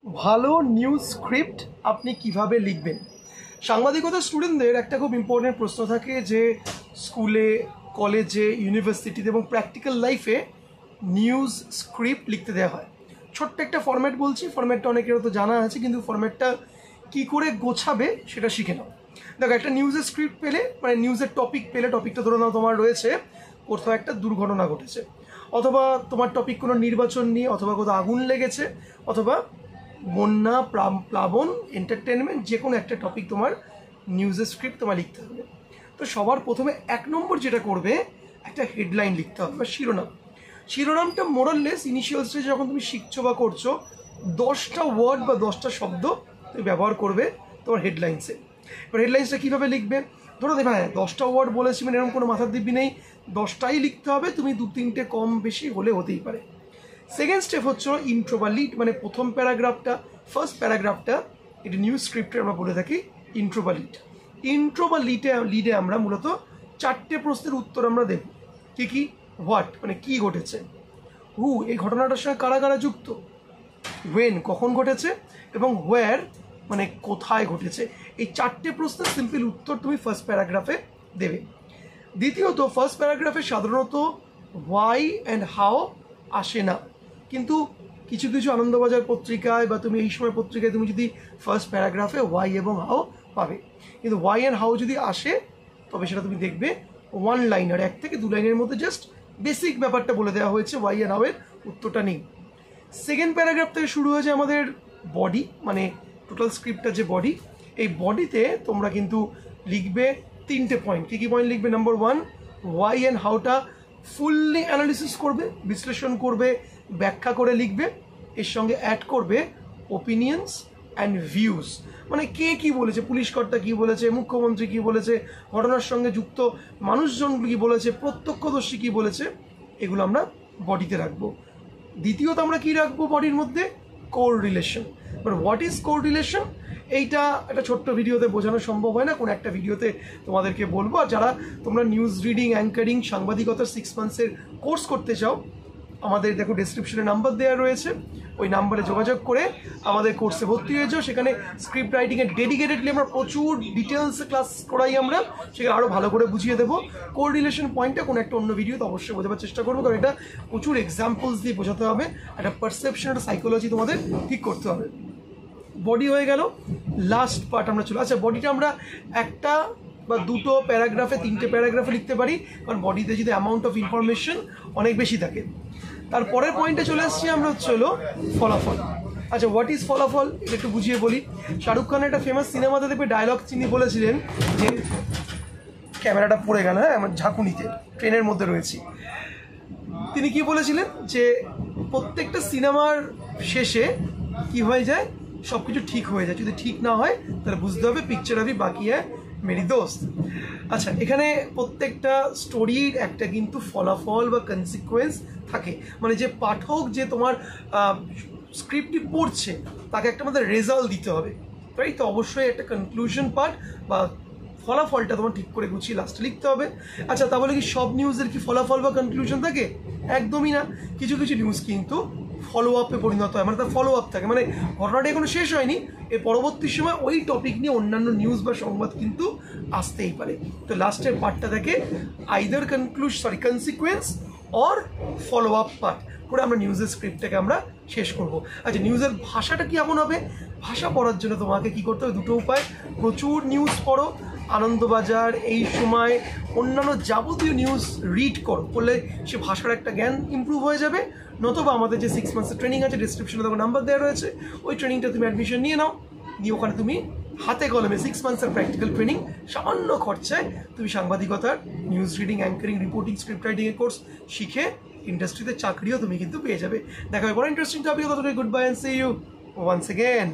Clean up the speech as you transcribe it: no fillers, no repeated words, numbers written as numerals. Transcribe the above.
ভালো news script আপনি কিভাবে লিখবেন। সাংবাদিকতা স্টুডেন্টদের একটা খুব ইম্পর্টেন্ট প্রশ্ন থাকে যে স্কুলে, কলেজে, ইউনিভার্সিটিতে এবং প্র্যাকটিক্যাল লাইফে নিউজ স্ক্রিপ্ট লিখতে দেওয়া হয়। ছোট্ট একটা ফরম্যাট বলছি, ফরম্যাটটা অনেকেরও তো জানা আছে, কিন্তু ফরম্যাটটা কী করে গোছাবে সেটা শিখে নাও। দেখো, একটা নিউজের স্ক্রিপ্ট পেলে, মানে নিউজের টপিক পেলে, টপিকটা ধরে নাও তোমার রয়েছে কোথাও একটা দুর্ঘটনা ঘটেছে, অথবা তোমার টপিক কোনো নির্বাচন নিয়ে, অথবা কোথাও আগুন লেগেছে, অথবা বন্যা, প্লাবন, এন্টারটেনমেন্ট, যে কোনো একটা টপিক তোমার নিউজের স্ক্রিপ্ট তোমার লিখতে হবে। তো সবার প্রথমে 1 নম্বর যেটা করবে, একটা হেডলাইন লিখতে হবে বা শিরোনাম। শিরোনামটা মোরাললেস ইনিশিয়াল স্টেজে যখন তুমি শিখছো বা করছো, 10টা ওয়ার্ড বা 10টা শব্দ তুমি ব্যবহার করবে তোমার হেডলাইন্সে। এবার হেডলাইন্সটা কীভাবে লিখবে, ধরো দেবে, হ্যাঁ 10টা ওয়ার্ড বলেছি মানে এরকম কোনো মাথার দিব্যি নেই, 10টাই লিখতে হবে, তুমি 2-3টে কম বেশি হলে হতেই পারে। সেকেন্ড স্টেপ হচ্ছে ইন্ট্রো বা লিড, মানে প্রথম প্যারাগ্রাফটা, ফার্স্ট প্যারাগ্রাফটা, এটি নিউজ স্ক্রিপ্টে আমরা বলে থাকি ইন্ট্রো বা লিড। ইন্ট্রো বা লিডে আমরা মূলত 4টে প্রশ্নের উত্তর আমরা দেব। কী কী? হোয়াট, মানে কী ঘটেছে; হু, এই ঘটনাটার সঙ্গে কারা কারা যুক্ত; ওয়েন, কখন ঘটেছে; এবং হোয়ার, মানে কোথায় ঘটেছে। এই 4টে প্রশ্নের সিম্পল উত্তর তুমি ফার্স্ট প্যারাগ্রাফে দেবে। দ্বিতীয়ত, ফার্স্ট প্যারাগ্রাফে সাধারণত হোয়াই অ্যান্ড হাউ আসে না, কিন্তু কিছু কিছু আনন্দবাজার পত্রিকায় বা তুমি এই সময় পত্রিকায় তুমি যদি ফার্স্ট প্যারাগ্রাফে হোয়াই এবং হাউ পাবে, কিন্তু হোয়াই অ্যান্ড হাউ যদি আসে তবে সেটা তুমি দেখবে 1 লাইনার, 1 থেকে 2 লাইনের মধ্যে জাস্ট বেসিক ব্যাপারটা বলে দেওয়া হয়েছে, হোয়াই অ্যান্ড হাউ এর উত্তরটা নেই। সেকেন্ড প্যারাগ্রাফ থেকে শুরু হয়েছে আমাদের বডি, মানে টোটাল স্ক্রিপ্টটা যে বডি, এই বডিতে তোমরা কিন্তু লিখবে 3টে পয়েন্ট। কী কী পয়েন্ট লিখবে? নাম্বার 1, হোয়াই অ্যান্ড হাউটা ফুললি অ্যানালিসিস করবে, বিশ্লেষণ করবে, ব্যাখ্যা করে লিখবে। এর সঙ্গে অ্যাড করবে ওপিনিয়ন্স অ্যান্ড ভিউজ, মানে কে কী বলেছে, পুলিশ কর্তা কী বলেছে, মুখ্যমন্ত্রী কী বলেছে, ঘটনার সঙ্গে যুক্ত মানুষজন কী বলেছে, প্রত্যক্ষদর্শী কী বলেছে, এগুলো আমরা বডিতে রাখবো। দ্বিতীয়ত আমরা কী রাখবো বডির মধ্যে? Core relation. But what is core relation, এইটা একটা ছোট্ট ভিডিওতে বোঝানো সম্ভব হয় না, কোনো একটা ভিডিওতে তোমাদেরকে বলবো। আর যারা তোমরা নিউজ রিডিং, অ্যাঙ্কারিং, সাংবাদিকতার 6 মান্থসের কোর্স করতে চাও, আমাদের দেখো ডেসক্রিপশনে নাম্বার দেওয়া রয়েছে, ওই নাম্বারে যোগাযোগ করে আমাদের কোর্সে ভর্তি হয়ে যাও। সেখানে স্ক্রিপ্ট রাইটিংয়ে ডেডিকেটেডলি আমরা প্রচুর ডিটেলসে ক্লাস করাই, আমরা সেখানে আরও ভালো করে বুঝিয়ে দেবো। কোর রিলেশন পয়েন্টটা কোনো একটা অন্য ভিডিওতে অবশ্যই বোঝাবার চেষ্টা করবো, কারণ এটা প্রচুর এক্সাম্পলস দিয়ে বোঝাতে হবে, একটা পারসেপশন, একটা সাইকোলজি তোমাদের ঠিক করতে হবে। বডি হয়ে গেল, লাস্ট পার্ট আমরা চলে। আচ্ছা, বডিটা আমরা 1টা বা 2টো প্যারাগ্রাফে, 3টে প্যারাগ্রাফে লিখতে পারি, কারণ বডিতে যদি অ্যামাউন্ট অফ ইনফরমেশন অনেক বেশি থাকে। তারপরের পয়েন্টে চলে আসছি আমরা, হলো ফলাফল। আচ্ছা, হোয়াট ইজ ফলাফল, এটা একটু বুঝিয়ে বলি। শাহরুখ খানের একটা ফেমাস সিনেমাতে দেখবে ডায়লগ তিনি বলেছিলেন যে, ক্যামেরাটা পড়ে গেল, হ্যাঁ, আমার ঝাঁকুনিতে, ট্রেনের মধ্যে রয়েছি। তিনি কি বলেছিলেন যে প্রত্যেকটা সিনেমার শেষে কি হয়ে যায়, সব কিছু ঠিক হয়ে যায়, যদি ঠিক না হয় তাহলে বুঝতে হবে পিকচার আভি বাকি হ্যায় মেরি দোস্ত। আচ্ছা, এখানে প্রত্যেকটা স্টোরির একটা কিন্তু ফলাফল বা কনসিকুয়েন্স থাকে, মানে যে পাঠক, যে তোমার স্ক্রিপ্টটি পড়ছে, তাকে একটা আমাদের রেজাল্ট দিতে হবে, তাই তো অবশ্যই একটা কনক্লুশন পার্ট বা ফলাফলটা তোমার ঠিক করে গুছিয়ে লাস্টে লিখতে হবে। আচ্ছা, তাহলে কি সব নিউজের কি ফলাফল বা কনক্লুশন থাকে? একদমই না। কিছু কিছু নিউজ কিন্তু ফলো আপে পরিণত হয়, মানে তার ফলো আপ থাকে, মানে ঘটনাটা এখনো শেষ হয়নি, এর পরবর্তী সময় ওই টপিক নিয়ে অন্যান্য নিউজ বা সংবাদ কিন্তু আসতেই পারে। তো লাস্টের পার্টটা থাকে either consequence or follow up part করে আমরা নিউজের স্ক্রিপ্টটাকে আমরা শেষ করব। আচ্ছা, নিউজের ভাষাটা কি এমন হবে? ভাষা পড়ার জন্য তোমাকে কি করতে হবে? 2টো উপায়। প্রচুর নিউজ পড়ো, আনন্দবাজার, এই সময়, অন্যান্য যাবতীয় নিউজ রিড করো, করলে সে ভাষার একটা জ্ঞান ইমপ্রুভ হয়ে যাবে। নতুবা আমাদের যে 6 মান্থসের ট্রেনিং আছে, ডিসক্রিপশনে তোমার নাম্বার দেওয়া রয়েছে, ওই ট্রেনিংটা তুমি অ্যাডমিশন নিয়ে নাও, নিয়ে ওখানে তুমি হাতে কলমে 6 মান্থসের প্র্যাকটিক্যাল ট্রেনিং সামান্য খরচায় তুমি সাংবাদিকতার news reading, anchoring, reporting, script রাইটিংয়ের কোর্স শিখে ইন্ডাস্ট্রিতে চাকরিও তুমি কিন্তু পেয়ে যাবে। দেখা হবে বড় ইন্টারেস্টিং টপিক। ততটাই good bye and see you once again.